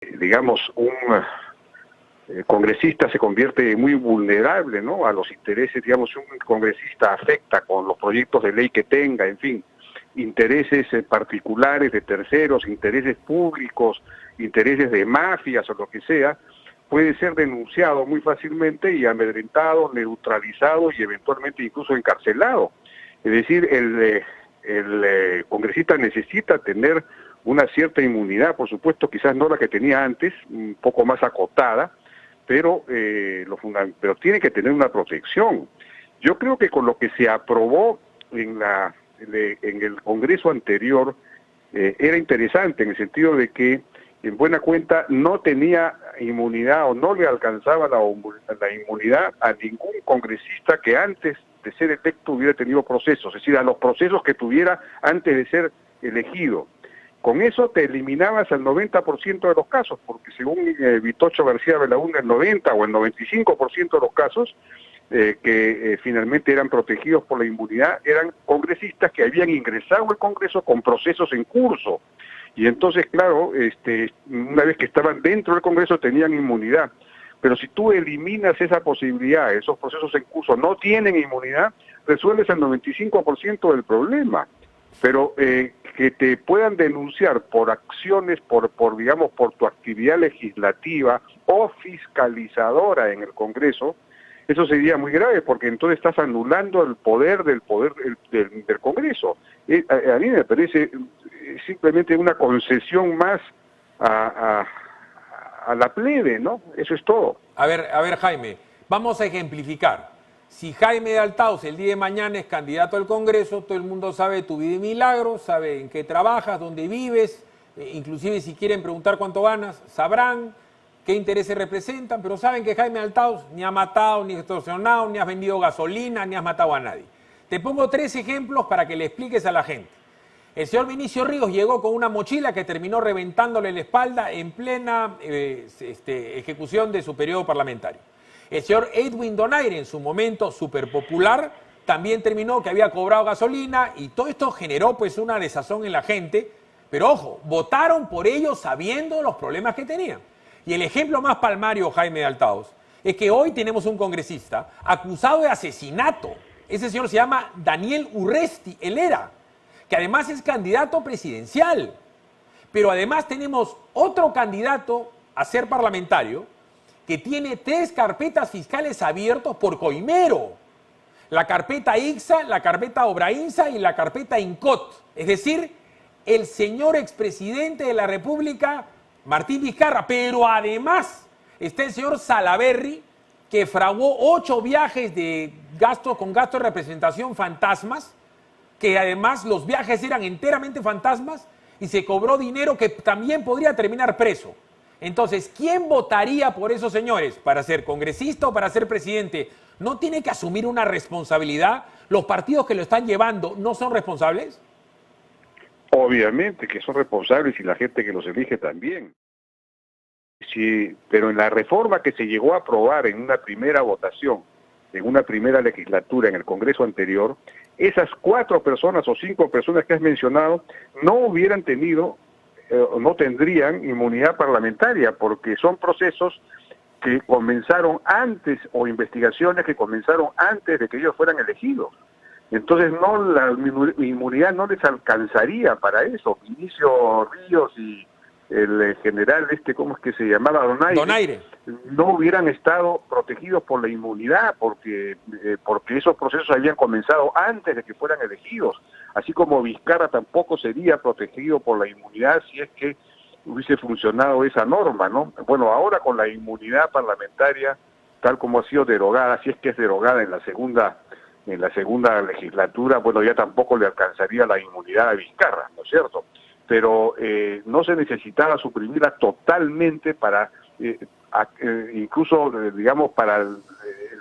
digamos, un congresista se convierte muy vulnerable, ¿no?, a los intereses. Digamos, un congresista afecta con los proyectos de ley que tenga, en fin, intereses particulares de terceros, intereses públicos, intereses de mafias o lo que sea, puede ser denunciado muy fácilmente y amedrentado, neutralizado y eventualmente incluso encarcelado. Es decir, el congresista necesita tener una cierta inmunidad, por supuesto, quizás no la que tenía antes, un poco más acotada, pero tiene que tener una protección. Yo creo que con lo que se aprobó en el Congreso anterior era interesante, en el sentido de que, en buena cuenta, no tenía inmunidad o no le alcanzaba la inmunidad a ningún congresista que antes de ser electo hubiera tenido procesos, es decir, a los procesos que tuviera antes de ser elegido. Con eso te eliminabas al 90% de los casos, porque según Vitocho García Belaúnde, el 90 o el 95% de los casos que finalmente eran protegidos por la inmunidad eran congresistas que habían ingresado al Congreso con procesos en curso. Y entonces, claro, una vez que estaban dentro del Congreso tenían inmunidad. Pero si tú eliminas esa posibilidad, esos procesos en curso no tienen inmunidad, resuelves el 95% del problema. Pero que te puedan denunciar por acciones, digamos, por tu actividad legislativa o fiscalizadora en el Congreso, eso sería muy grave, porque entonces estás anulando el poder del Congreso. A mí me parece simplemente una concesión más a la plebe, ¿no? Eso es todo. A ver, Jaime, vamos a ejemplificar. Si Jaime de Althaus el día de mañana es candidato al Congreso, todo el mundo sabe tu vida y milagros, sabe en qué trabajas, dónde vives, inclusive si quieren preguntar cuánto ganas, sabrán qué intereses representan, pero saben que Jaime de Althaus ni ha matado, ni extorsionado, ni has vendido gasolina, ni has matado a nadie. Te pongo 3 ejemplos para que le expliques a la gente. El señor Vinicio Ríos llegó con una mochila que terminó reventándole la espalda en plena ejecución de su periodo parlamentario. El señor Edwin Donaire, en su momento súper popular, también terminó que había cobrado gasolina y todo esto generó pues una desazón en la gente. Pero ojo, votaron por ellos sabiendo los problemas que tenían. Y el ejemplo más palmario, Jaime de Althaus, es que hoy tenemos un congresista acusado de asesinato. Ese señor se llama Daniel Urresti Helera, que además es candidato presidencial. Pero además tenemos otro candidato a ser parlamentario que tiene 3 carpetas fiscales abiertos por coimero. La carpeta ICSA, la carpeta Obrainsa y la carpeta INCOT. Es decir, el señor expresidente de la República, Martín Vizcarra. Pero además está el señor Salaverry, que fraguó 8 viajes con gasto de representación fantasmas, que además los viajes eran enteramente fantasmas y se cobró dinero que también podría terminar preso. Entonces, ¿quién votaría por esos señores para ser congresista o para ser presidente? ¿No tiene que asumir una responsabilidad? ¿Los partidos que lo están llevando no son responsables? Obviamente que son responsables y la gente que los elige también. Sí, pero en la reforma que se llegó a aprobar en una primera votación, en una primera legislatura en el Congreso anterior, esas 4 personas o 5 personas que has mencionado no hubieran tenido, no tendrían inmunidad parlamentaria, porque son procesos que comenzaron antes o investigaciones que comenzaron antes de que ellos fueran elegidos. Entonces la inmunidad no les alcanzaría para eso. Vinicio Ríos y el general ¿cómo es que se llamaba? Donaire, no hubieran estado protegidos por la inmunidad porque esos procesos habían comenzado antes de que fueran elegidos, así como Vizcarra tampoco sería protegido por la inmunidad si es que hubiese funcionado esa norma, ¿no? Bueno, ahora con la inmunidad parlamentaria, tal como ha sido derogada, si es que es derogada en la segunda legislatura, bueno, ya tampoco le alcanzaría la inmunidad a Vizcarra, ¿no es cierto? Pero no se necesitaba suprimirla totalmente para, incluso, digamos, para el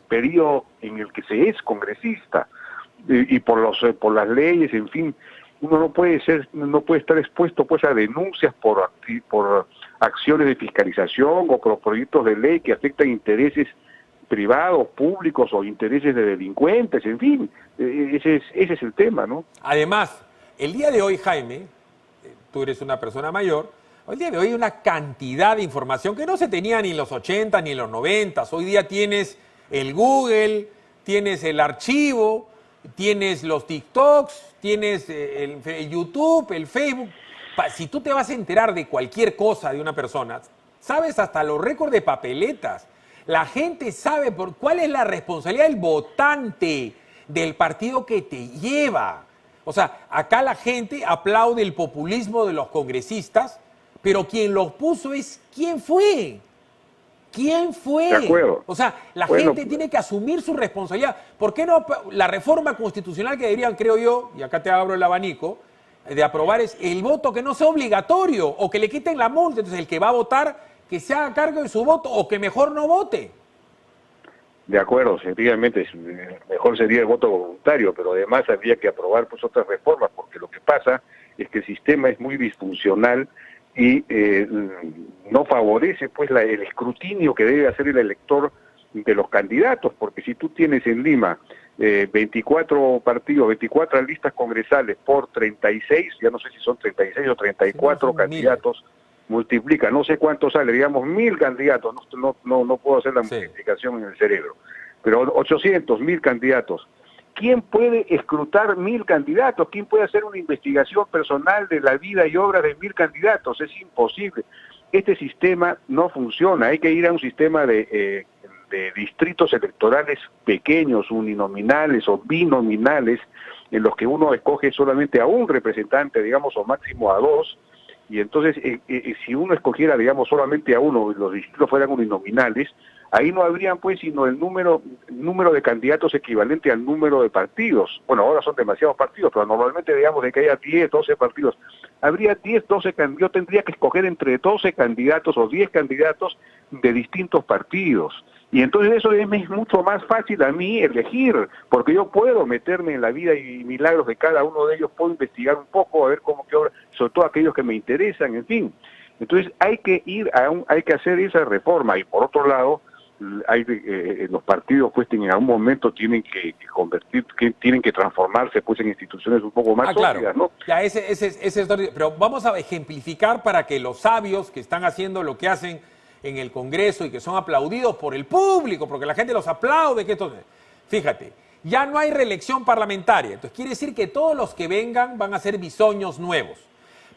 periodo en el que se es congresista, y por las leyes, en fin, uno no puede estar expuesto pues a denuncias por acciones de fiscalización o por proyectos de ley que afectan intereses privados, públicos o intereses de delincuentes, en fin, ese es el tema, ¿no? Además, el día de hoy, Jaime, tú eres una persona mayor, Hoy día de hoy hay una cantidad de información que no se tenía ni en los 80 ni en los 90. Hoy día tienes el Google, tienes el archivo, tienes los TikToks, tienes el YouTube, el Facebook. Si tú te vas a enterar de cualquier cosa de una persona, sabes hasta los récords de papeletas. La gente sabe cuál es la responsabilidad del votante del partido que te lleva. O sea, acá la gente aplaude el populismo de los congresistas, pero quien los puso es ¿quién fue? ¿Quién fue? De acuerdo. O sea, la gente tiene que asumir su responsabilidad. ¿Por qué no la reforma constitucional que deberían, creo yo, y acá te abro el abanico, de aprobar es el voto que no sea obligatorio o que le quiten la multa? Entonces el que va a votar, que se haga cargo de su voto o que mejor no vote. De acuerdo, efectivamente, mejor sería el voto voluntario, pero además habría que aprobar pues otras reformas, porque lo que pasa es que el sistema es muy disfuncional y no favorece pues el escrutinio que debe hacer el elector de los candidatos, porque si tú tienes en Lima 24 partidos, 24 listas congresales por 36, ya no sé si son 36 o 34 candidatos, multiplica, no sé cuánto sale, digamos 1000 candidatos, no puedo hacer la multiplicación en el cerebro, pero 800, 1000 candidatos. ¿Quién puede escrutar 1000 candidatos? ¿Quién puede hacer una investigación personal de la vida y obra de 1000 candidatos? Es imposible. Este sistema no funciona. Hay que ir a un sistema de distritos electorales pequeños, uninominales o binominales, en los que uno escoge solamente a un representante, digamos, o máximo a dos, y entonces si uno escogiera, digamos, solamente a uno y los distritos fueran uninominales, ahí no habrían pues sino el número de candidatos equivalente al número de partidos. Bueno, ahora son demasiados partidos, pero normalmente digamos de que haya 10, 12 partidos. Habría 10, 12 candidatos, yo tendría que escoger entre 12 candidatos o 10 candidatos de distintos partidos. Y entonces eso es mucho más fácil a mí elegir, porque yo puedo meterme en la vida y milagros de cada uno de ellos, puedo investigar un poco, a ver cómo qué obra, sobre todo aquellos que me interesan, en fin. Entonces hay que hay que hacer esa reforma, y por otro lado, los partidos pues en algún momento tienen que tienen que transformarse pues en instituciones un poco más sólidas, ¿no? Ya pero vamos a ejemplificar para que los sabios que están haciendo lo que hacen en el Congreso y que son aplaudidos por el público, porque la gente los aplaude, fíjate, ya no hay reelección parlamentaria, entonces quiere decir que todos los que vengan van a ser bisoños nuevos.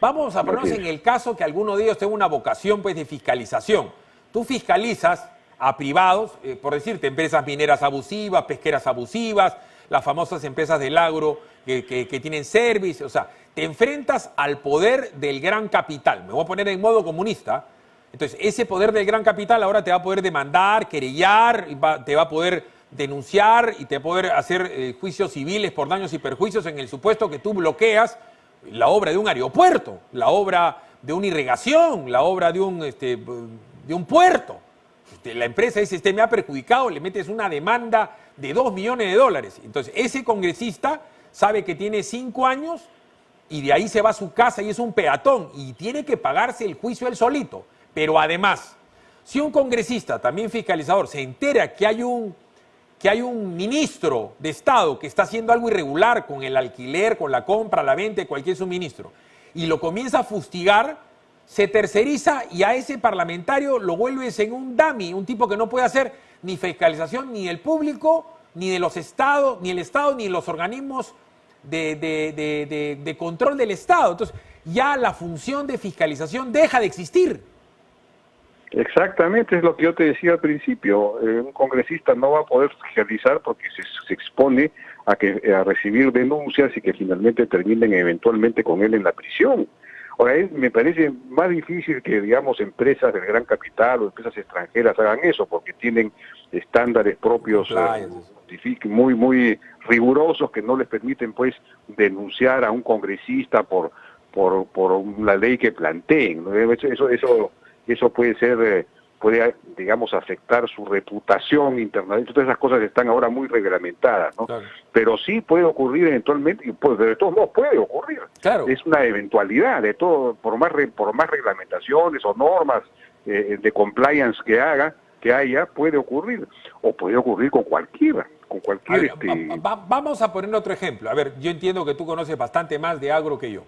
Vamos a ponernos en el caso que alguno de ellos tenga una vocación pues de fiscalización. Tú fiscalizas a privados, por decirte, empresas mineras abusivas, pesqueras abusivas, las famosas empresas del agro que tienen service, o sea, te enfrentas al poder del gran capital. Me voy a poner en modo comunista. Entonces, ese poder del gran capital ahora te va a poder demandar, querellar, te va a poder denunciar y te va a poder hacer juicios civiles por daños y perjuicios en el supuesto que tú bloqueas la obra de un aeropuerto, la obra de una irrigación, la obra de un puerto. La empresa dice, me ha perjudicado, le metes una demanda de $2 millones. Entonces, ese congresista sabe que tiene 5 años y de ahí se va a su casa y es un peatón y tiene que pagarse el juicio él solito. Pero además, si un congresista, también fiscalizador, se entera que hay un ministro de Estado que está haciendo algo irregular con el alquiler, con la compra, la venta de cualquier suministro, y lo comienza a fustigar, se terceriza y a ese parlamentario lo vuelves en un dummy, un tipo que no puede hacer ni fiscalización ni del público, ni de los estados, ni el Estado, ni los organismos de control del Estado. Entonces, ya la función de fiscalización deja de existir. Exactamente, es lo que yo te decía al principio. Un congresista no va a poder fiscalizar porque se expone a recibir denuncias y que finalmente terminen eventualmente con él en la prisión. Ahora, me parece más difícil que, digamos, empresas del gran capital o empresas extranjeras hagan eso, porque tienen estándares propios muy rigurosos que no les permiten, pues, denunciar a un congresista por la ley que planteen, ¿no? Eso puede ser, digamos, afectar su reputación internacional. Todas esas cosas están ahora muy reglamentadas, ¿no? Claro. Pero sí puede ocurrir eventualmente, y pues de todos modos puede ocurrir. Claro. Es una eventualidad de todo, por más reglamentaciones o normas de compliance que haya, puede ocurrir. O puede ocurrir con cualquiera. Vamos a poner otro ejemplo. A ver, yo entiendo que tú conoces bastante más de agro que yo.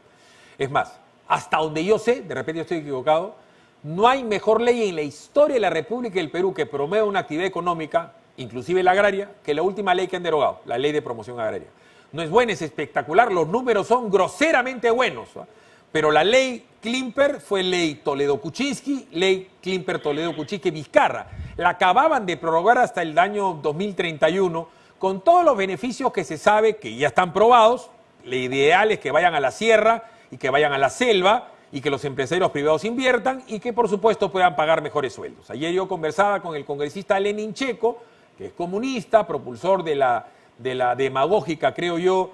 Es más, hasta donde yo sé, de repente yo estoy equivocado, no hay mejor ley en la historia de la República del Perú que promueva una actividad económica, inclusive la agraria, que la última ley que han derogado, la Ley de Promoción Agraria. No es buena, es espectacular, los números son groseramente buenos, ¿no? Pero la ley Klimper fue ley Toledo-Kuczynski, ley Klimper-Toledo-Kuczynski-Vizcarra. La acababan de prorrogar hasta el año 2031 con todos los beneficios que se sabe que ya están probados. Lo ideal es que vayan a la sierra y que vayan a la selva y que los empresarios privados inviertan y que por supuesto puedan pagar mejores sueldos. Ayer yo conversaba con el congresista Lenin Checo, que es comunista, propulsor de la demagógica, creo yo,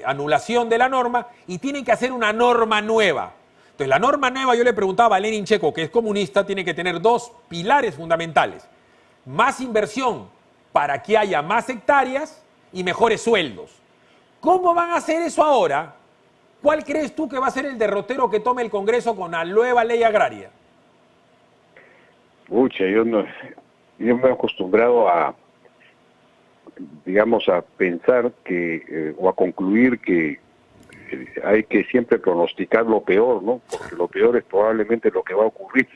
anulación de la norma, y tienen que hacer una norma nueva. Entonces, la norma nueva, yo le preguntaba a Lenin Checo, que es comunista, tiene que tener dos pilares fundamentales. Más inversión para que haya más hectáreas y mejores sueldos. ¿Cómo van a hacer eso ahora? ¿Cuál crees tú que va a ser el derrotero que tome el Congreso con la nueva ley agraria? Pucha, yo me he acostumbrado a, digamos, a pensar que, o a concluir que hay que siempre pronosticar lo peor, ¿no? Porque lo peor es probablemente lo que va a ocurrir.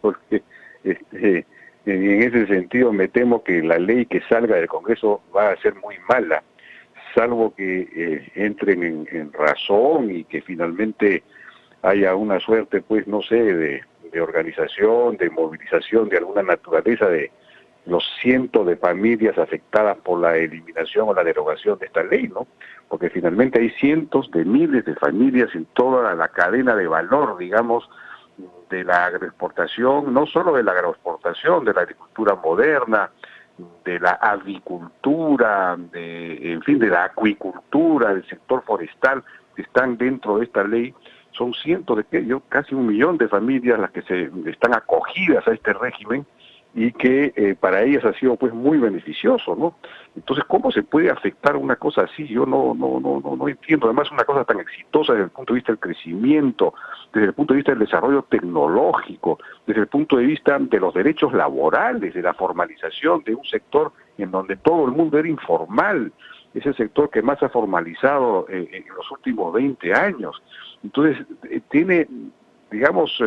Porque en ese sentido me temo que la ley que salga del Congreso va a ser muy mala, salvo que entren en razón y que finalmente haya una suerte, pues, no sé, de organización, de movilización de alguna naturaleza de los cientos de familias afectadas por la eliminación o la derogación de esta ley, ¿no? Porque finalmente hay cientos de miles de familias en toda la cadena de valor, digamos, de la agroexportación, no solo de la agroexportación, de la agricultura moderna, de la avicultura, en fin, de la acuicultura, del sector forestal, que están dentro de esta ley. Son cientos casi 1 millón de familias las que están acogidas a este régimen y que para ellas ha sido pues muy beneficioso, ¿no? Entonces, ¿cómo se puede afectar una cosa así? Yo no entiendo. Además, una cosa tan exitosa desde el punto de vista del crecimiento, desde el punto de vista del desarrollo tecnológico, desde el punto de vista de los derechos laborales, de la formalización de un sector en donde todo el mundo era informal. Es el sector que más ha formalizado en los últimos 20 años. Entonces, tiene, digamos,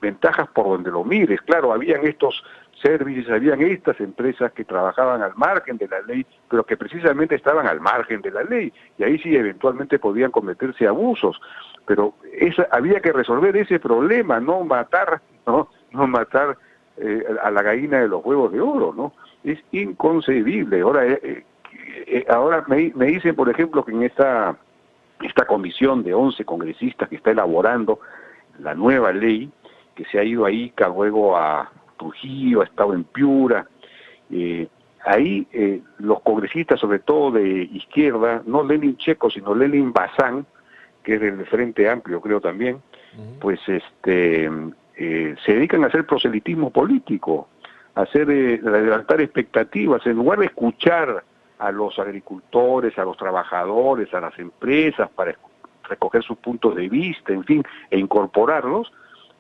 ventajas por donde lo mires. Claro, habían estos servicios, habían estas empresas que trabajaban al margen de la ley, pero que precisamente estaban al margen de la ley, y ahí sí eventualmente podían cometerse abusos, pero había que resolver ese problema, no matar a la gallina de los huevos de oro, ¿no? Es inconcebible. Ahora me dicen, por ejemplo, que en esta comisión de 11 congresistas que está elaborando la nueva ley, que se ha ido a Ica, luego a Trujillo, ha estado en Piura, ahí los congresistas, sobre todo de izquierda, no Lenin Checo, sino Lenin Bazán, que es del Frente Amplio, creo también, pues se dedican a hacer proselitismo político, a levantar expectativas, en lugar de escuchar a los agricultores, a los trabajadores, a las empresas, para recoger sus puntos de vista, en fin, e incorporarlos.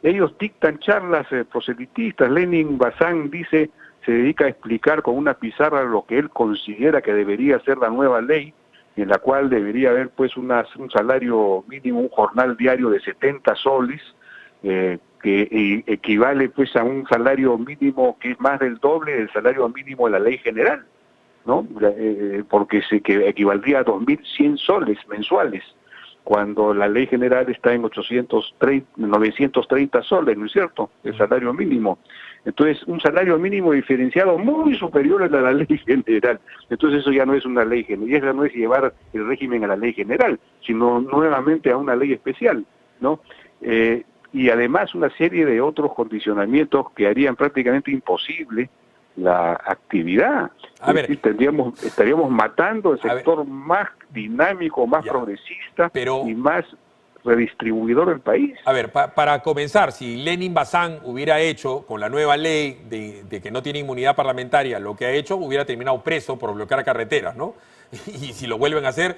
Ellos dictan charlas proselitistas. Lenin Bazán se dedica a explicar con una pizarra lo que él considera que debería ser la nueva ley, en la cual debería haber pues un salario mínimo, un jornal diario de 70 soles, que equivale pues a un salario mínimo que es más del doble del salario mínimo de la ley general, ¿no? Porque que equivaldría a 2.100 soles mensuales, cuando la ley general está en 930 soles, ¿no es cierto?, el salario mínimo. Entonces, un salario mínimo diferenciado muy superior a la ley general. Entonces, eso ya no es una ley general, y eso no es llevar el régimen a la ley general, sino nuevamente a una ley especial, ¿no? Y además una serie de otros condicionamientos que harían prácticamente imposible la actividad. A ver, estaríamos matando el sector más dinámico, más progresista y más redistribuidor del país. A ver, para comenzar, si Lenin Bazán hubiera hecho con la nueva ley de que no tiene inmunidad parlamentaria lo que ha hecho, hubiera terminado preso por bloquear carreteras, ¿no? Y si lo vuelven a hacer,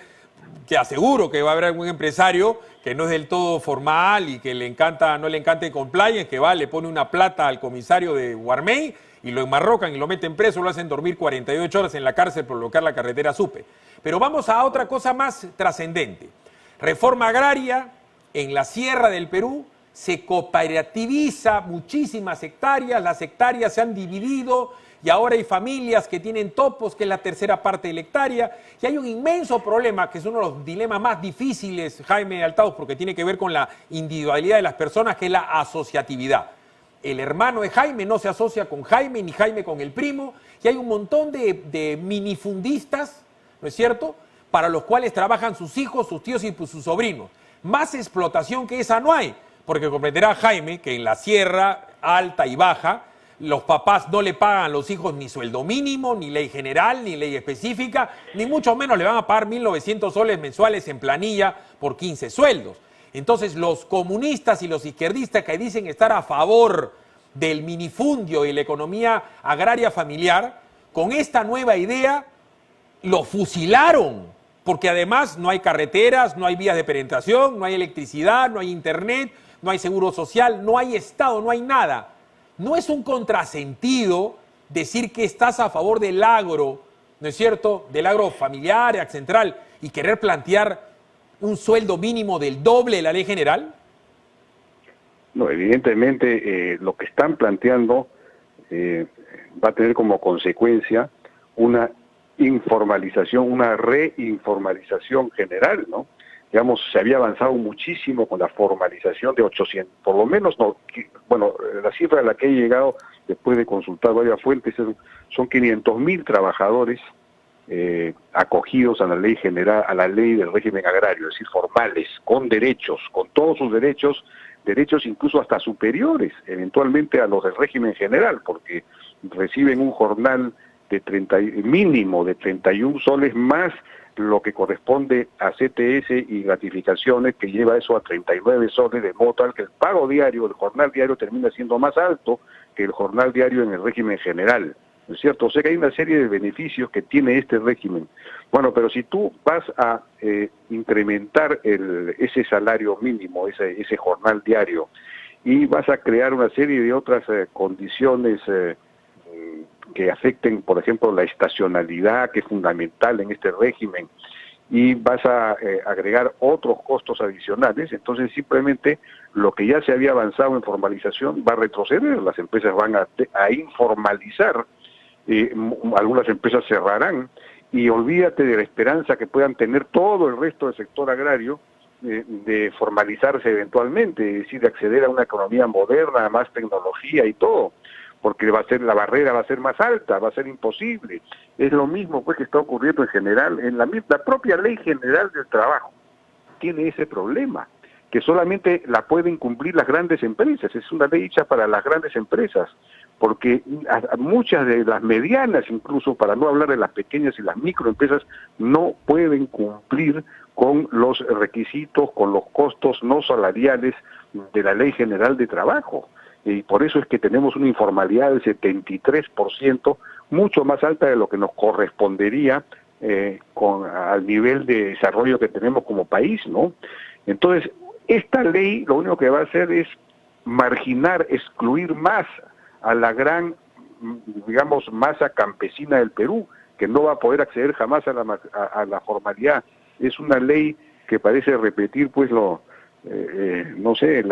te aseguro que va a haber algún empresario que no es del todo formal y que no le encanta el compliance, que le pone una plata al comisario de Guarmey y lo enmarrocan y lo meten preso, lo hacen dormir 48 horas en la cárcel por bloquear la carretera Supe. Pero vamos a otra cosa más trascendente. Reforma agraria en la sierra del Perú, se cooperativiza muchísimas hectáreas, las hectáreas se han dividido y ahora hay familias que tienen topos, que es la tercera parte de la hectárea, y hay un inmenso problema, que es uno de los dilemas más difíciles, Jaime Altaus, porque tiene que ver con la individualidad de las personas, que es la asociatividad. El hermano de Jaime no se asocia con Jaime, ni Jaime con el primo, y hay un montón de minifundistas, ¿no es cierto?, para los cuales trabajan sus hijos, sus tíos y sus sobrinos. Más explotación que esa no hay, porque comprenderá Jaime que en la sierra alta y baja, los papás no le pagan a los hijos ni sueldo mínimo, ni ley general, ni ley específica, ni mucho menos le van a pagar 1.900 soles mensuales en planilla por 15 sueldos. Entonces, los comunistas y los izquierdistas que dicen estar a favor del minifundio y la economía agraria familiar, con esta nueva idea lo fusilaron, porque además no hay carreteras, no hay vías de penetración, no hay electricidad, no hay internet, no hay seguro social, no hay Estado, no hay nada. No es un contrasentido decir que estás a favor del agro, ¿no es cierto?, del agro familiar, central, y querer plantear un sueldo mínimo del doble de la ley general. No, evidentemente lo que están planteando va a tener como consecuencia una informalización, una reinformalización general, ¿no? Digamos, se había avanzado muchísimo con la formalización de 800, por lo menos, no, bueno, la cifra a la que he llegado después de consultar varias fuentes son 500.000 trabajadores acogidos a la ley general, a la ley del régimen agrario, es decir, formales, con derechos, con todos sus derechos, derechos incluso hasta superiores, eventualmente a los del régimen general, porque reciben un jornal de mínimo de 31 soles más lo que corresponde a CTS y gratificaciones, que lleva eso a 39 soles, de modo tal que el pago diario, el jornal diario termina siendo más alto que el jornal diario en el régimen general, ¿no es cierto? O sea que hay una serie de beneficios que tiene este régimen. Bueno, pero si tú vas a incrementar ese salario mínimo, ese jornal diario, y vas a crear una serie de otras condiciones que afecten, por ejemplo, la estacionalidad, que es fundamental en este régimen, y vas a agregar otros costos adicionales, entonces simplemente lo que ya se había avanzado en formalización va a retroceder, las empresas van a informalizar, algunas empresas cerrarán, y olvídate de la esperanza que puedan tener todo el resto del sector agrario de formalizarse eventualmente, es decir, de acceder a una economía moderna, más tecnología y todo, porque la barrera va a ser más alta, va a ser imposible. Es lo mismo pues que está ocurriendo en general, en la propia Ley General del Trabajo tiene ese problema, que solamente la pueden cumplir las grandes empresas, es una ley hecha para las grandes empresas, porque muchas de las medianas, incluso para no hablar de las pequeñas y las microempresas, no pueden cumplir con los requisitos, con los costos no salariales de la Ley General de Trabajo. Y por eso es que tenemos una informalidad del 73%, mucho más alta de lo que nos correspondería al nivel de desarrollo que tenemos como país, ¿no? Entonces, esta ley lo único que va a hacer es marginar, excluir más a la gran, digamos, masa campesina del Perú, que no va a poder acceder jamás a la formalidad. Es una ley que parece repetir, pues, no sé,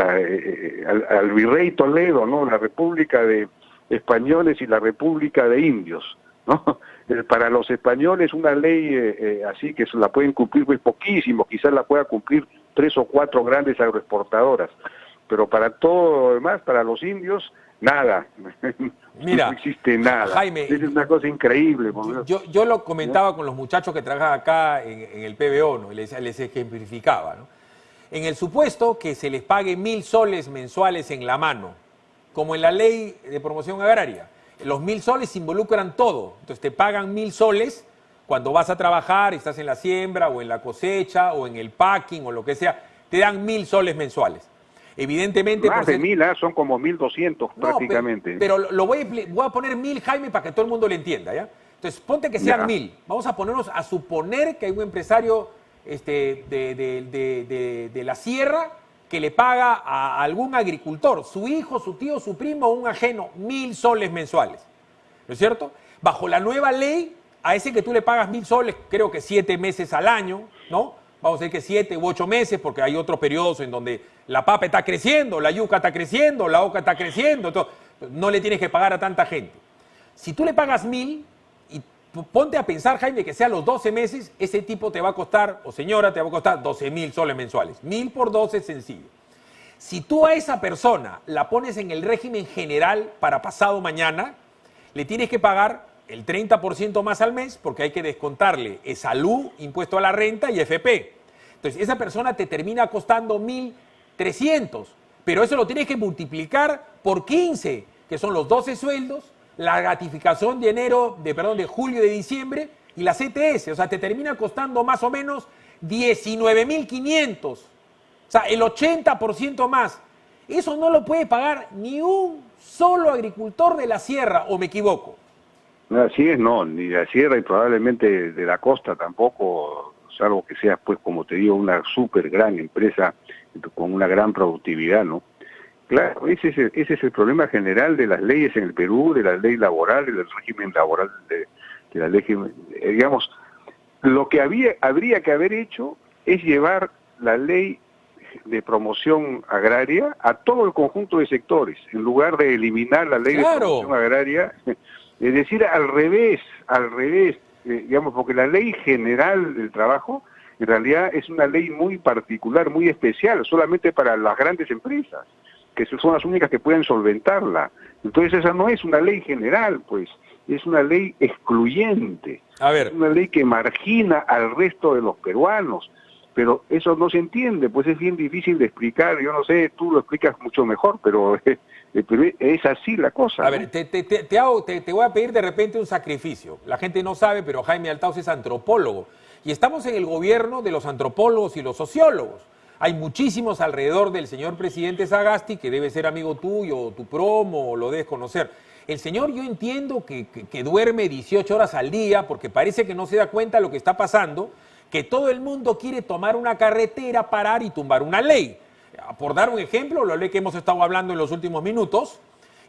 al virrey Toledo, ¿no? La República de Españoles y la República de Indios, ¿no? Para los españoles una ley así que se la pueden cumplir pues poquísimo, quizás la pueda cumplir 3 o 4 grandes agroexportadoras, pero para todo lo demás, para los indios, nada. Mira, no existe nada. Jaime, es una cosa increíble. Yo lo comentaba con los muchachos que trabajan acá en el PBO, ¿no? Les ejemplificaba, ¿no? En el supuesto que se les pague 1.000 soles mensuales en la mano, como en la ley de promoción agraria, los 1.000 soles involucran todo. Entonces te pagan 1.000 soles cuando vas a trabajar, estás en la siembra o en la cosecha o en el packing o lo que sea, te dan 1.000 soles mensuales. Evidentemente... Más de 1.000, son como 1.200 prácticamente. Pero lo voy a poner 1.000, Jaime, para que todo el mundo lo entienda, ¿ya? Entonces ponte que sean 1.000. Vamos a ponernos a suponer que hay un empresario de la sierra que le paga a algún agricultor, su hijo, su tío, su primo o un ajeno, 1.000 soles mensuales, ¿no es cierto? Bajo la nueva ley, a ese que tú le pagas 1.000 soles, creo que 7 meses al año, ¿no? vamos a decir que 7 u 8 meses, porque hay otros periodos en donde la papa está creciendo, la yuca está creciendo, la oca está creciendo, entonces no le tienes que pagar a tanta gente. Si tú le pagas 1.000, y ponte a pensar, Jaime, que sea los 12 meses, ese tipo te va a costar, o señora, te va a costar 12.000 soles mensuales. 1.000 por 12 es sencillo. Si tú a esa persona la pones en el régimen general para pasado mañana, le tienes que pagar el 30% más al mes, porque hay que descontarle salud, impuesto a la renta y FP. Entonces, esa persona te termina costando 1.300, pero eso lo tienes que multiplicar por 15, que son los 12 sueldos, la gratificación de de julio y de diciembre y la CTS. O sea, te termina costando más o menos 19.500. O sea, el 80% más. Eso no lo puede pagar ni un solo agricultor de la sierra, ¿o me equivoco? Así es, no, ni de la sierra y probablemente de la costa tampoco, salvo que seas, pues, como te digo, una súper gran empresa con una gran productividad, ¿no? Claro, ese es el problema general de las leyes en el Perú, de la ley laboral, del régimen laboral, de la ley, digamos, lo que habría que haber hecho es llevar la ley de promoción agraria a todo el conjunto de sectores, en lugar de eliminar la ley de promoción agraria, es decir, al revés, digamos, porque la ley general del trabajo en realidad es una ley muy particular, muy especial, solamente para las grandes empresas, que son las únicas que pueden solventarla. Entonces esa no es una ley general, pues, es una ley excluyente, es una ley que margina al resto de los peruanos, pero eso no se entiende, pues es bien difícil de explicar, yo no sé, tú lo explicas mucho mejor, pero es así la cosa. A ver, te voy a pedir de repente un sacrificio. La gente no sabe, pero Jaime Altaus es antropólogo, y estamos en el gobierno de los antropólogos y los sociólogos. Hay muchísimos alrededor del señor presidente Sagasti, que debe ser amigo tuyo, tu promo, o lo debes conocer. El señor, yo entiendo que duerme 18 horas al día, porque parece que no se da cuenta de lo que está pasando, que todo el mundo quiere tomar una carretera, parar y tumbar una ley. Por dar un ejemplo, la ley que hemos estado hablando en los últimos minutos,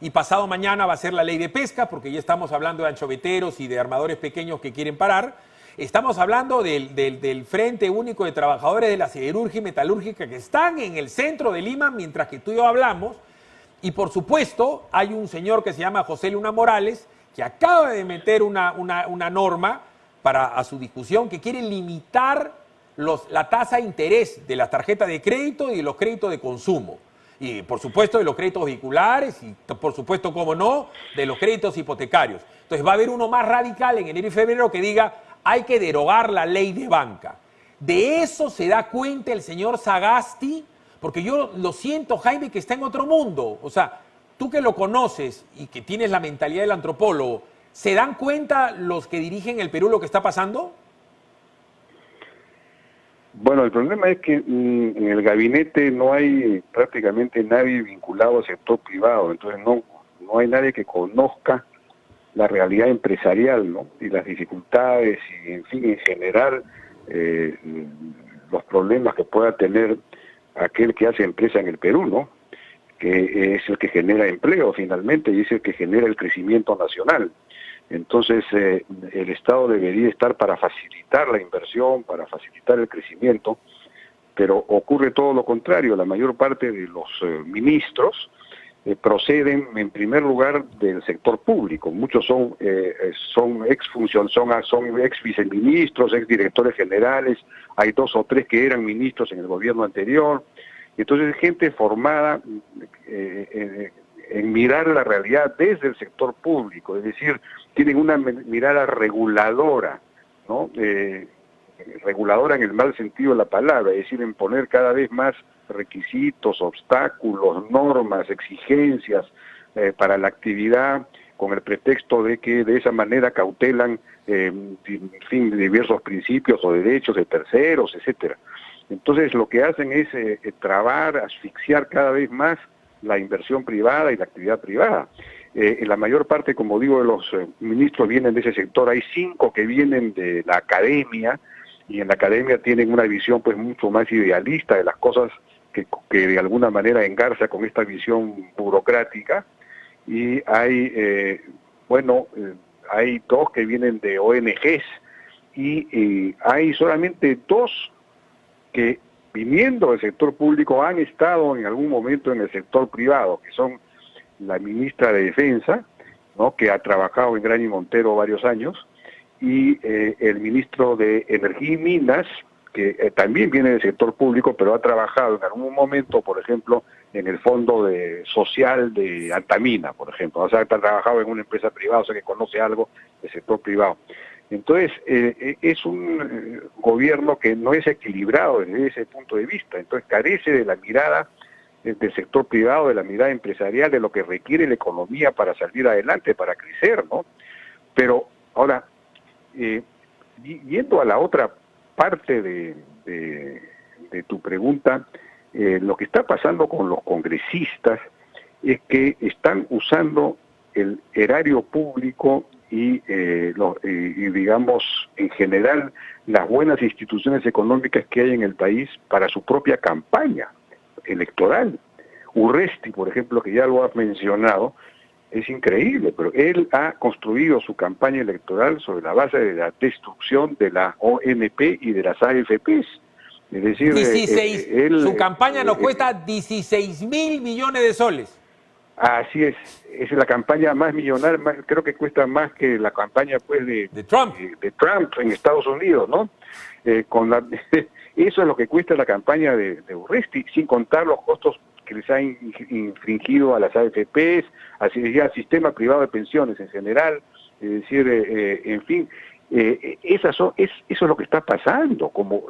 y pasado mañana va a ser la ley de pesca, porque ya estamos hablando de anchoveteros y de armadores pequeños que quieren parar. Estamos hablando del Frente Único de Trabajadores de la Siderurgia y Metalúrgica, que están en el centro de Lima, mientras que tú y yo hablamos. Y por supuesto, hay un señor que se llama José Luna Morales, que acaba de meter una norma a su discusión, que quiere limitar la tasa de interés de las tarjetas de crédito y de los créditos de consumo. Y por supuesto de los créditos vehiculares y por supuesto, como no, de los créditos hipotecarios. Entonces va a haber uno más radical en enero y febrero que diga: hay que derogar la ley de banca. ¿De eso se da cuenta el señor Sagasti? Porque yo lo siento, Jaime, que está en otro mundo. O sea, tú que lo conoces y que tienes la mentalidad del antropólogo, ¿se dan cuenta los que dirigen el Perú lo que está pasando? Bueno, el problema es que en el gabinete no hay prácticamente nadie vinculado al sector privado, entonces no hay nadie que conozca la realidad empresarial, ¿no? Y las dificultades y, en fin, en general, los problemas que pueda tener aquel que hace empresa en el Perú, ¿no? Que es el que genera empleo finalmente y es el que genera el crecimiento nacional. Entonces, el Estado debería estar para facilitar la inversión, para facilitar el crecimiento, pero ocurre todo lo contrario. La mayor parte de los ministros proceden, en primer lugar, del sector público. Muchos son ex viceministros, ex directores generales, hay 2 o 3 que eran ministros en el gobierno anterior. Entonces, gente formada en mirar la realidad desde el sector público, es decir, tienen una mirada reguladora, ¿no? Reguladora en el mal sentido de la palabra, es decir, en poner cada vez más requisitos, obstáculos, normas, exigencias para la actividad, con el pretexto de que de esa manera cautelan, en fin, diversos principios o derechos de terceros, etcétera. Entonces lo que hacen es trabar, asfixiar cada vez más la inversión privada y la actividad privada. La mayor parte, como digo, de los ministros vienen de ese sector. Hay 5 que vienen de la academia, y en la academia tienen una visión pues mucho más idealista de las cosas, que de alguna manera engarza con esta visión burocrática. Y hay, hay 2 que vienen de ONGs, y hay solamente 2 que viniendo del sector público han estado en algún momento en el sector privado, que son la ministra de Defensa, ¿no?, que ha trabajado en Grani Montero varios años, y el ministro de Energía y Minas, que también viene del sector público, pero ha trabajado en algún momento, por ejemplo, en el fondo social de Antamina, por ejemplo. O sea, ha trabajado en una empresa privada, o sea que conoce algo del sector privado. Entonces, es un gobierno que no es equilibrado desde ese punto de vista, entonces carece de la mirada del sector privado, de la mirada empresarial, de lo que requiere la economía para salir adelante, para crecer, ¿no? Pero ahora, yendo a la otra parte de tu pregunta, lo que está pasando con los congresistas es que están usando el erario público y digamos, en general, las buenas instituciones económicas que hay en el país para su propia campaña electoral. Urresti, por ejemplo, que ya lo has mencionado, es increíble, pero él ha construido su campaña electoral sobre la base de la destrucción de la ONP y de las AFPs. Es decir, su campaña nos cuesta 16.000 millones de soles. Así es la campaña más millonaria, creo que cuesta más que la campaña pues de Trump en Estados Unidos, ¿no? Eso es lo que cuesta la campaña de Urresti, sin contar los costos que les ha infringido a las AFPs, al sistema privado de pensiones en general, es decir, en fin, eso es lo que está pasando, como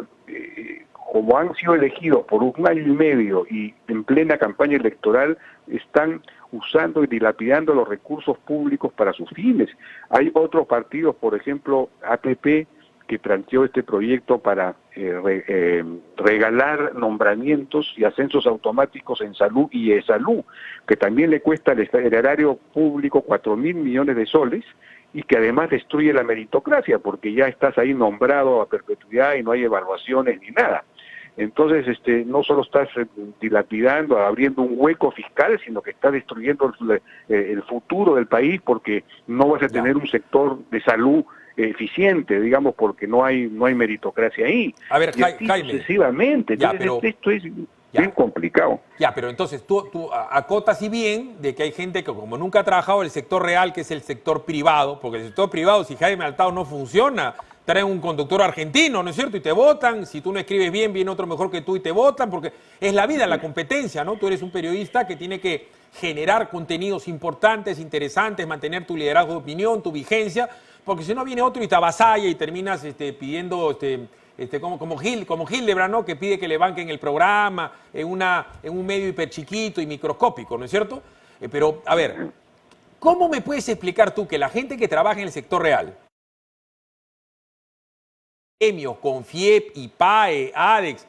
han sido elegidos por 1 año y medio y en plena campaña electoral, están usando y dilapidando los recursos públicos para sus fines. Hay otros partidos, por ejemplo, APP, que planteó este proyecto para regalar nombramientos y ascensos automáticos en salud y e-salud, que también le cuesta al erario público 4.000 millones de soles, y que además destruye la meritocracia, porque ya estás ahí nombrado a perpetuidad y no hay evaluaciones ni nada. Entonces, no solo estás dilapidando, abriendo un hueco fiscal, sino que estás destruyendo el futuro del país, porque no vas a tener un sector de salud eficiente, digamos, porque no hay meritocracia ahí. A ver, Jaime. Sucesivamente. Entonces, esto es bien complicado. Ya, pero entonces tú acotas y bien de que hay gente que como nunca ha trabajado en el sector real, que es el sector privado, porque el sector privado, si Jaime Altao no funciona, traen un conductor argentino, ¿no es cierto? Y te votan, si tú no escribes bien, viene otro mejor que tú y te votan, porque es la vida, la competencia, ¿no? Tú eres un periodista que tiene que generar contenidos importantes, interesantes, mantener tu liderazgo de opinión, tu vigencia, porque si no viene otro y te avasalla y terminas pidiendo como Hildebrand, ¿no?, que pide que le banquen el programa en un medio hiperchiquito y microscópico, ¿no es cierto? Pero, a ver, ¿cómo me puedes explicar tú que la gente que trabaja en el sector real, gremios, Confiep, IPAE, ADEX,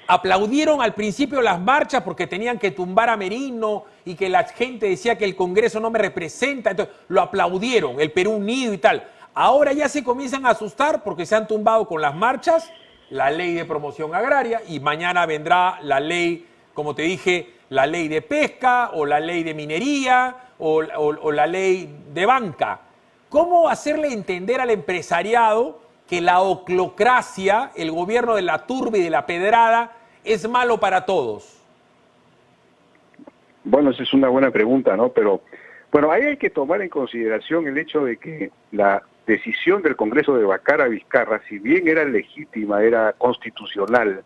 aplaudieron al principio las marchas porque tenían que tumbar a Merino y que la gente decía que el Congreso no me representa, entonces lo aplaudieron, el Perú Unido y tal? Ahora ya se comienzan a asustar porque se han tumbado con las marchas la ley de promoción agraria y mañana vendrá la ley, como te dije, la ley de pesca o la ley de minería o la ley de banca. ¿Cómo hacerle entender al empresariado que la oclocracia, el gobierno de la turba y de la pedrada, es malo para todos? Bueno, esa es una buena pregunta, ¿no? Pero, bueno, ahí hay que tomar en consideración el hecho de que la decisión del Congreso de Bacara Vizcarra, si bien era legítima, era constitucional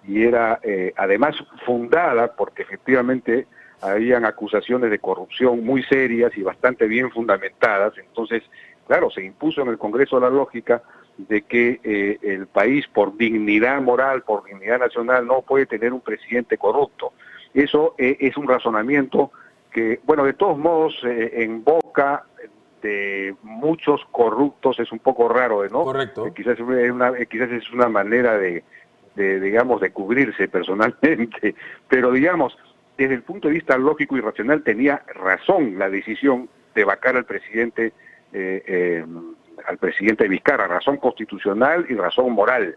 y era además fundada, porque efectivamente habían acusaciones de corrupción muy serias y bastante bien fundamentadas, entonces, claro, se impuso en el Congreso la lógica de que el país, por dignidad moral, por dignidad nacional, no puede tener un presidente corrupto. Eso es un razonamiento que, bueno, de todos modos, en boca de muchos corruptos es un poco raro, ¿no? Correcto. Quizás es una manera digamos, de cubrirse personalmente, pero digamos, desde el punto de vista lógico y racional tenía razón la decisión de vacar al presidente Vizcarra, razón constitucional y razón moral.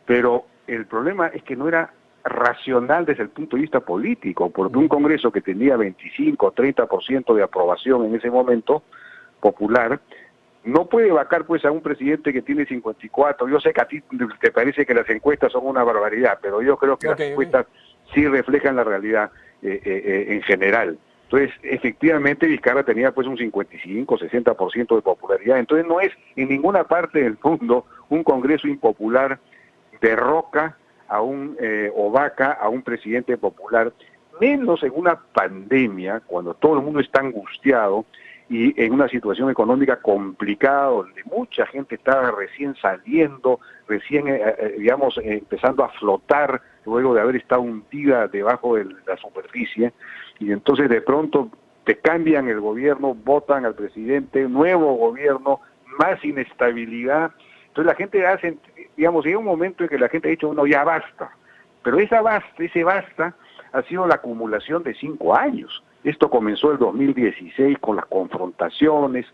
Pero el problema es que no era racional desde el punto de vista político, porque un Congreso que tenía 25 o 30% de aprobación en ese momento popular, no puede vacar pues a un presidente que tiene 54. Yo sé que a ti te parece que las encuestas son una barbaridad, pero yo creo que las encuestas sí reflejan la realidad en general. Entonces, efectivamente, Vizcarra tenía pues un 55, 60% de popularidad. Entonces, no es en ninguna parte del mundo un Congreso impopular derroca a o vaca a un presidente popular, menos en una pandemia, cuando todo el mundo está angustiado y en una situación económica complicada, donde mucha gente estaba recién saliendo, recién, digamos, empezando a flotar, luego de haber estado hundida debajo de la superficie, y entonces de pronto te cambian el gobierno, votan al presidente, nuevo gobierno, más inestabilidad. Entonces la gente hace, digamos, llega un momento en que la gente ha dicho, no, ya basta. Pero ese basta ha sido la acumulación de 5 años. Esto comenzó el 2016 con las confrontaciones,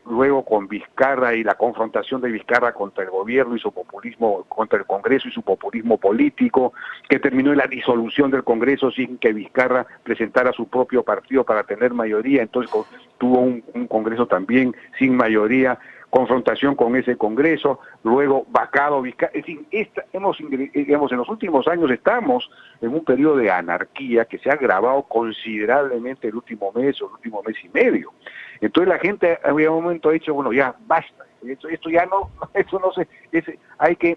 luego con Vizcarra y la confrontación de Vizcarra contra el gobierno y su populismo, contra el Congreso y su populismo político, que terminó en la disolución del Congreso sin que Vizcarra presentara su propio partido para tener mayoría. Entonces tuvo un Congreso también sin mayoría, confrontación con ese Congreso, luego vacado Vizcarra. Es decir, digamos, en los últimos años estamos en un periodo de anarquía que se ha agravado considerablemente el último mes o el último mes y medio. Entonces la gente había un momento ha dicho, bueno, ya basta, esto ya no, esto no se, hay que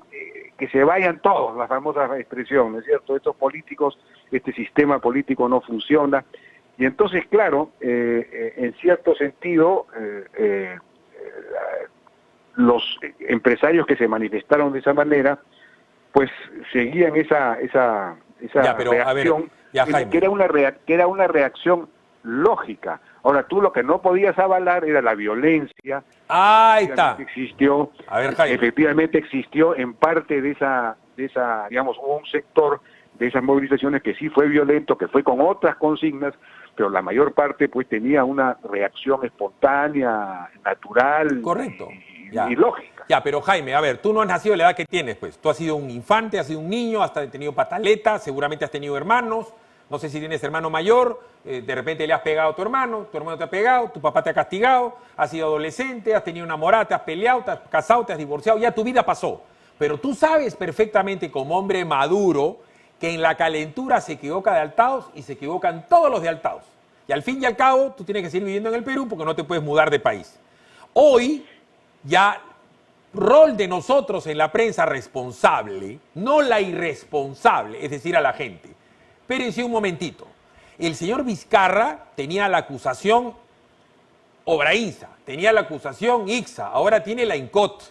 se vayan todos, la famosa expresión, ¿no es cierto? Estos políticos, este sistema político no funciona. Y entonces, claro, en cierto sentido, los empresarios que se manifestaron de esa manera, pues seguían esa reacción, que era una reacción lógica. Ahora, tú lo que no podías avalar era la violencia. Ahí está. Existió, efectivamente existió en parte de esa, digamos, hubo un sector de esas movilizaciones que sí fue violento, que fue con otras consignas, pero la mayor parte pues tenía una reacción espontánea, natural. Correcto. Y lógica. Ya, pero Jaime, a ver, tú no has nacido a la edad que tienes, pues. Tú has sido un infante, has sido un niño, has tenido pataletas, seguramente has tenido hermanos. No sé si tienes hermano mayor, de repente le has pegado a tu hermano te ha pegado, tu papá te ha castigado, has sido adolescente, has tenido enamorada, te has peleado, te has casado, te has divorciado, ya tu vida pasó. Pero tú sabes perfectamente como hombre maduro que en la calentura se equivoca de Altaos y se equivocan todos los de Altaos. Y al fin y al cabo, tú tienes que seguir viviendo en el Perú porque no te puedes mudar de país. Hoy, ya, rol de nosotros en la prensa responsable, no la irresponsable, es decir, a la gente. Espérense un momentito. El señor Vizcarra tenía la acusación Obraínsa, tenía la acusación Ixa, ahora tiene la INCOT.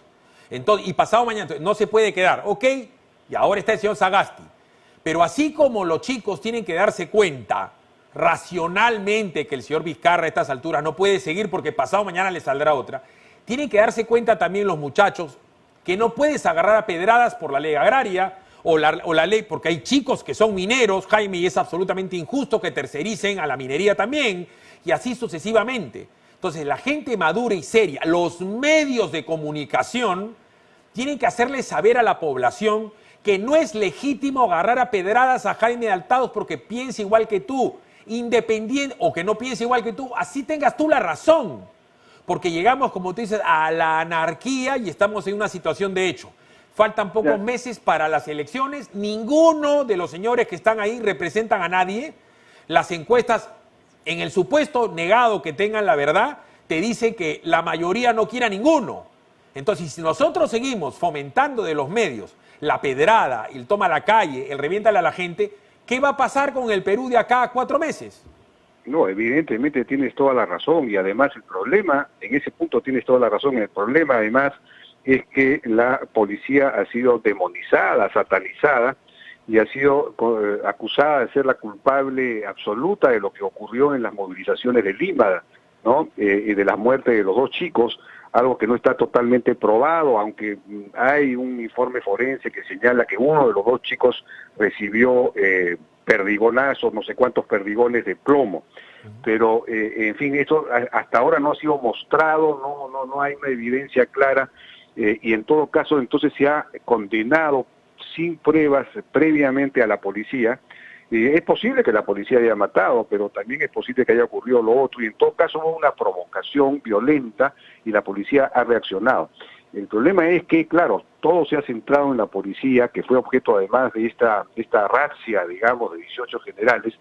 Entonces, y pasado mañana, no se puede quedar, ¿ok? Y ahora está el señor Sagasti. Pero así como los chicos tienen que darse cuenta racionalmente que el señor Vizcarra a estas alturas no puede seguir porque pasado mañana le saldrá otra, tienen que darse cuenta también los muchachos que no puedes agarrar a pedradas por la ley agraria o la ley, porque hay chicos que son mineros, Jaime, y es absolutamente injusto que tercericen a la minería también, y así sucesivamente. Entonces, la gente madura y seria, los medios de comunicación, tienen que hacerle saber a la población que no es legítimo agarrar a pedradas a Jaime de Altaos porque piensa igual que tú, independiente, o que no piense igual que tú, así tengas tú la razón. Porque llegamos, como tú dices, a la anarquía y estamos en una situación de hecho. Faltan pocos meses para las elecciones, ninguno de los señores que están ahí representan a nadie. Las encuestas, en el supuesto negado que tengan la verdad, te dicen que la mayoría no quiere a ninguno. Entonces, si nosotros seguimos fomentando de los medios la pedrada, el toma a la calle, el reviéntale a la gente, ¿qué va a pasar con el Perú de acá a 4 meses? No, evidentemente tienes toda la razón y además el problema, en ese punto tienes toda la razón, el problema además es que la policía ha sido demonizada, satanizada y ha sido acusada de ser la culpable absoluta de lo que ocurrió en las movilizaciones de Lima, ¿no? Y de la muerte de los 2 chicos, algo que no está totalmente probado, aunque hay un informe forense que señala que uno de los 2 chicos recibió perdigonazos, no sé cuántos perdigones de plomo. Pero, en fin, eso hasta ahora no ha sido mostrado, no hay una evidencia clara, y en todo caso entonces se ha condenado sin pruebas previamente a la policía, Es posible que la policía haya matado, pero también es posible que haya ocurrido lo otro, y en todo caso hubo una provocación violenta y la policía ha reaccionado. El problema es que, claro, todo se ha centrado en la policía, que fue objeto además de esta razzia, digamos, de 18 generales,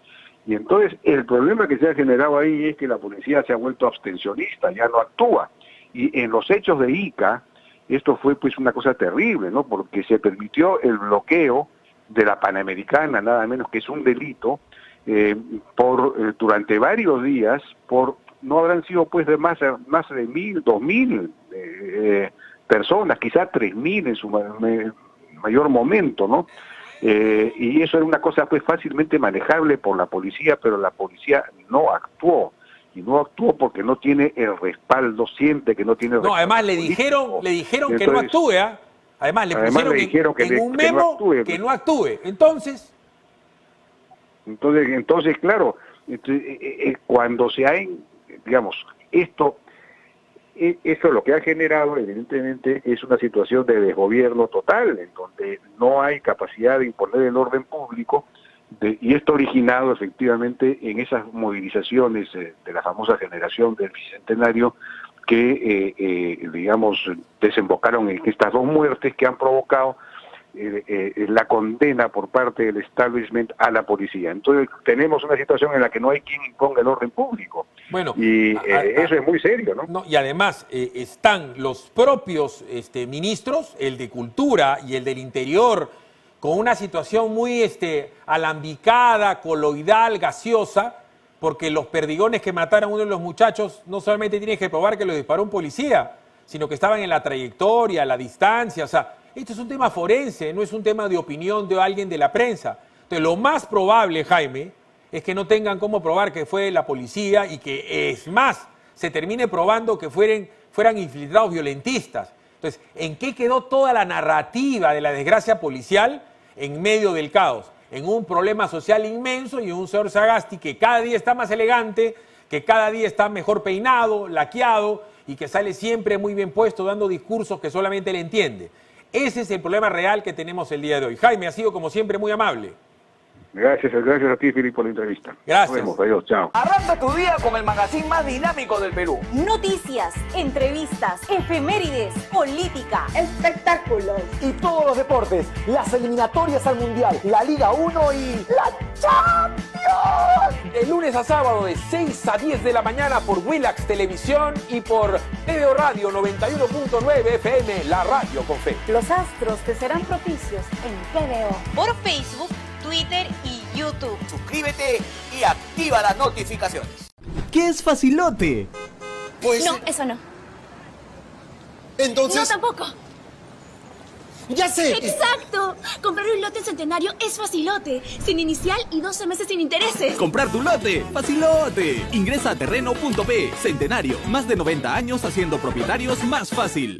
y entonces el problema que se ha generado ahí es que la policía se ha vuelto abstencionista, ya no actúa. Y en los hechos de Ica, esto fue pues una cosa terrible, ¿no? Porque se permitió el bloqueo de la Panamericana, nada menos que es un delito, durante varios días, no habrán sido pues de más de 1.000, 2.000 personas, quizás 3.000 en su mayor momento, ¿no? Y eso era una cosa pues fácilmente manejable por la policía, pero la policía no actuó. Y no actuó porque no tiene el respaldo, siente que no tiene el respaldo. No, además le dijeron entonces, que no actúe, ¿ah? Además le pusieron en un memo que no actúe. Entonces, claro, cuando se ha, digamos, eso lo que ha generado, evidentemente, es una situación de desgobierno total, en donde no hay capacidad de imponer el orden público, y esto originado efectivamente en esas movilizaciones de la famosa generación del Bicentenario, que, digamos, desembocaron en estas 2 muertes que han provocado la condena por parte del establishment a la policía. Entonces tenemos una situación en la que no hay quien imponga el orden público. Bueno, y eso es muy serio, ¿no? Y además están los propios ministros, el de Cultura y el del Interior, con una situación muy alambicada, coloidal, gaseosa, porque los perdigones que mataron a uno de los muchachos no solamente tienen que probar que lo disparó un policía, sino que estaban en la trayectoria, a la distancia. O sea, esto es un tema forense, no es un tema de opinión de alguien de la prensa. Entonces, lo más probable, Jaime, es que no tengan cómo probar que fue la policía y que, es más, se termine probando que fueran infiltrados violentistas. Entonces, ¿en qué quedó toda la narrativa de la desgracia policial en medio del caos? En un problema social inmenso y en un señor Sagasti que cada día está más elegante, que cada día está mejor peinado, laqueado y que sale siempre muy bien puesto dando discursos que solamente él entiende. Ese es el problema real que tenemos el día de hoy. Jaime, ha sido como siempre muy amable. Gracias a ti, Filipe, por la entrevista. Gracias. Nos vemos, adiós, chao. Arranca tu día con el magazine más dinámico del Perú. Noticias, entrevistas, efemérides, política, espectáculos y todos los deportes, las eliminatorias al Mundial, la Liga 1 y la Champions. De lunes a sábado de 6 a 10 de la mañana por Willax Televisión y por TVO Radio 91.9 FM, la radio con fe. Los astros te serán propicios en TVO. Por Facebook, Twitter y YouTube. Suscríbete y activa las notificaciones. ¿Qué es facilote? Pues no, eso no. Entonces... No, tampoco. ¡Ya sé! ¡Exacto! Comprar un lote en Centenario es facilote. Sin inicial y 12 meses sin intereses. ¡Comprar tu lote! ¡Facilote! Ingresa a terreno.p. Centenario. Más de 90 años haciendo propietarios más fácil.